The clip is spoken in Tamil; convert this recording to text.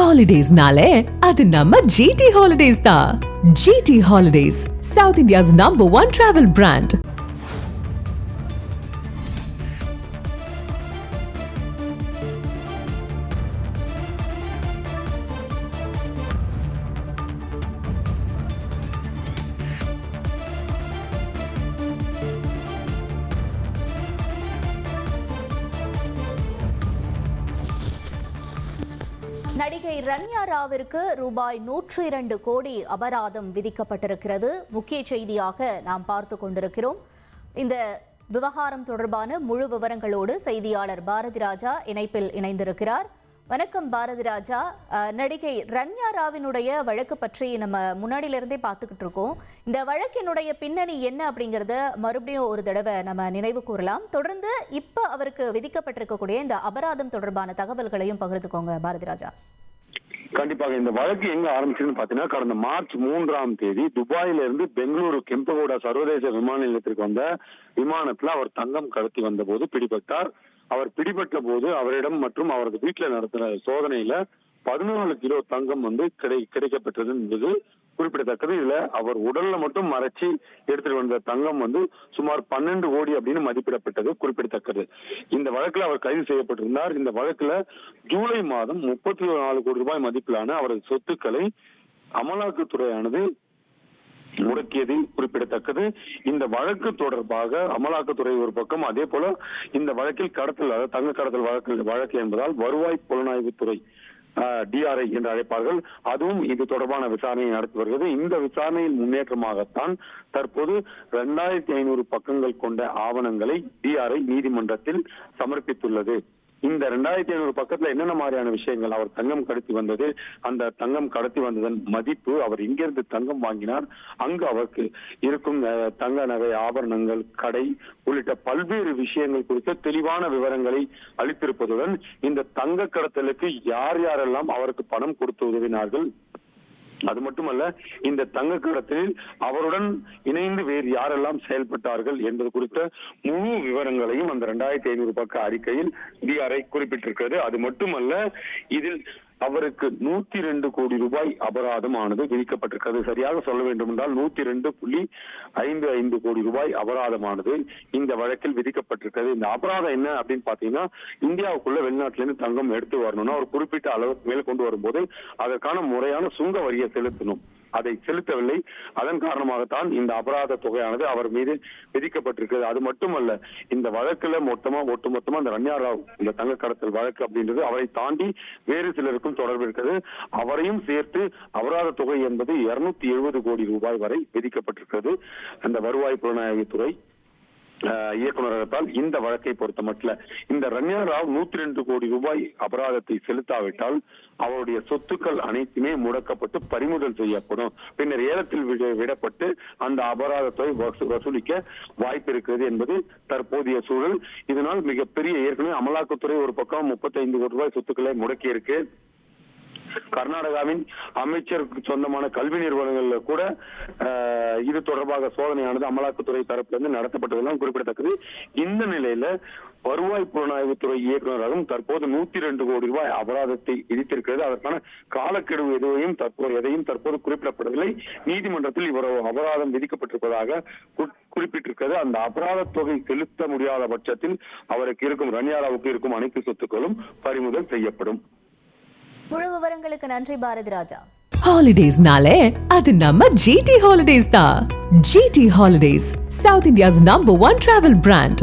Holidays-nale, அது நம்ம GT Holidays தான். GT Holidays, South India's #1 travel brand. நடிகை ரன்யா ராவிற்கு ரூபாய் 102 கோடி அபராதம் விதிக்கப்பட்டிருக்கிறது. முக்கிய செய்தியாக நாம் பார்த்து கொண்டிருக்கிறோம். இந்த விவகாரம் தொடர்பான முழு விவரங்களோடு செய்தியாளர் பாரதி ராஜா இணைப்பில் இணைந்திருக்கிறார். வணக்கம் பாரதி ராஜா. நடிகை ரன்யா ராவினுடைய வழக்கு பற்றி நம்ம முன்னாடியிலிருந்தே பார்த்துக்கிட்டு இருக்கோம். இந்த வழக்கினுடைய பின்னணி என்ன அப்படிங்கிறத மறுபடியும் ஒரு தடவை நம்ம நினைவு கூறலாம். தொடர்ந்து இப்போ அவருக்கு விதிக்கப்பட்டிருக்கக்கூடிய இந்த அபராதம் தொடர்பான தகவல்களையும் பகிர்ந்துக்கோங்க பாரதி ராஜா. கண்டிப்பாக இந்த வழக்கு எங்க ஆரம்பிச்சதுன்னு பாத்தீங்கன்னா, கடந்த மார்ச் 3 துபாயில இருந்து பெங்களூரு கெம்பகோடா சர்வதேச விமான நிலையத்திற்கு வந்த விமானத்துல அவர் தங்கம் கடத்தி வந்த போது பிடிபட்டார். அவர் பிடிபட்ட போது அவரிடம் மற்றும் அவரது வீட்டுல நடத்தின சோதனையில 14 கிலோ தங்கம் கிடைக்கப்பட்டது என்பது குறிப்பிடத்தக்கது. இதுல அவர் உடல்ல மட்டும் மறைச்சி எடுத்துட்டு வந்த தங்கம் சுமார் 12 கோடி அப்படின்னு மதிப்பிடப்பட்டது குறிப்பிடத்தக்கது. இந்த வழக்குல அவர் கைது செய்யப்பட்டிருந்தார். இந்த வழக்குல ஜூலை மாதம் 34 கோடி ரூபாய் மதிப்பிலான அவரது சொத்துக்களை அமலாக்கத்துறையானது முடக்கியது குறிப்பிடத்தக்கது. இந்த வழக்கு தொடர்பாக அமலாக்கத்துறை ஒரு பக்கம், அதே போல இந்த வழக்கில் கடத்தல், தங்க கடத்தல் வழக்கு என்பதால் வருவாய் புலனாய்வுத்துறை DRI என்று அழைப்பார்கள், அதுவும் இது தொடர்பான விசாரணையை நடத்தி வருகிறது. இந்த விசாரணையில் முன்னேற்றமாகத்தான் தற்போது 2500 பக்கங்கள் கொண்ட ஆவணங்களை DRI நீதிமன்றத்தில் சமர்ப்பித்துள்ளது. இந்த 2500 பக்கத்துல என்னென்ன மாதிரியான விஷயங்கள், அவர் தங்கம் கடத்தி வந்தது, அந்த தங்கம் கடத்தி வந்ததன் மதிப்பு, அவர் எங்கிருந்து தங்கம் வாங்கினார், அங்கு அவருக்கு இருக்கும் தங்க நகை ஆபரணங்கள், கடை உள்ளிட்ட பல்வேறு விஷயங்கள் குறித்த தெளிவான விவரங்களை அளித்திருப்பதுடன் இந்த தங்க கடத்தலுக்கு யார் யாரெல்லாம் அவருக்கு பணம் கொடுத்து உதவினார்கள், அது மட்டுமல்ல இந்த தங்க கடத்தலில் அவருடன் இணைந்து வேறு யாரெல்லாம் செயல்பட்டார்கள் என்பது குறித்த முழு விவரங்களையும் அந்த 2500 பக்க அறிக்கையில் DRI குறிப்பிட்டிருக்கிறது. அது மட்டுமல்ல, இதில் அவருக்கு 102 கோடி ரூபாய் அபராதம் ஆனது விதிக்கப்பட்டிருக்கிறது. சரியாக சொல்ல வேண்டும் என்றால் 102.55 கோடி ரூபாய் அபராதமானது இந்த வழக்கில் விதிக்கப்பட்டிருக்கிறது. இந்த அபராதம் என்ன அப்படின்னு பாத்தீங்கன்னா, இந்தியாவுக்குள்ள வெளிநாட்டில இருந்து தங்கம் எடுத்து வரணும்னா ஒரு குறிப்பிட்ட அளவுக்கு மேல் கொண்டு வரும்போது அதற்கான முறையான சுங்க வரியை செலுத்தணும். அதை செலுத்தவில்லை. அதன் காரணமாகத்தான் இந்த அபராத தொகையானது அவர் மீது விதிக்கப்பட்டிருக்கிறது. அது மட்டுமல்ல, இந்த வழக்குல ஒட்டுமொத்தமா இந்த ரன்யா ராவ் இந்த தங்க கடத்தல் வழக்கு அப்படின்றது அவரை தாண்டி வேறு சிலருக்கும் தொடர்பு இருக்கிறது. அவரையும் சேர்த்து அபராத தொகை என்பது 270 கோடி ரூபாய் வரை விதிக்கப்பட்டிருக்கிறது. அந்த வருவாய் புலனாய்வுத்துறை இயக்குநரகத்தால் இந்த வழக்கை பொறுத்த மட்டும் இந்த ரன்யா ராவ் 102 கோடி ரூபாய் அபராதத்தை செலுத்தாவிட்டால் அவருடைய சொத்துக்கள் அனைத்துமே முடக்கப்பட்டு பறிமுதல் செய்யப்படும். பின்னர் ஏலத்தில் விடப்பட்டு அந்த அபராதத்தை வசூலிக்க வாய்ப்பு இருக்கிறது என்பது தற்போதைய சூழல். இதனால் மிகப்பெரிய, ஏற்கனவே அமலாக்கத்துறை ஒரு பக்கம் 35 கோடி ரூபாய் சொத்துக்களை முடக்கி இருக்கு. கர்நாடகாவின் அமைச்சருக்கு சொந்தமான கல்வி நிறுவனங்கள்ல கூட இது தொடர்பாக சோதனையானது அமலாக்கத்துறை தரப்பிலிருந்து நடத்தப்பட்டதெல்லாம் குறிப்பிடத்தக்கது. இந்த நிலையில வருவாய் புலனாய்வுத்துறை இயக்குநரகம் தற்போது 102 கோடி ரூபாய் அபராதத்தை விதித்திருக்கிறது. அதற்கான காலக்கெடு எதையும் தற்போது குறிப்பிடப்படவில்லை. நீதிமன்றத்தில் இவ்வளவு அபராதம் விதிக்கப்பட்டிருப்பதாக குறிப்பிட்டிருக்கிறது. அந்த அபராத தொகை செலுத்த முடியாத பட்சத்தில் அவருக்கு இருக்கும், ரன்யாராவுக்கு இருக்கும் அனைத்து சொத்துக்களும் பறிமுதல் செய்யப்படும். முழு விவரங்களுக்கு நன்றி பாரதி ராஜா. Holidays-nale, அது நம்ம GT Holidays தான். GT Holidays, South India's #1 travel brand.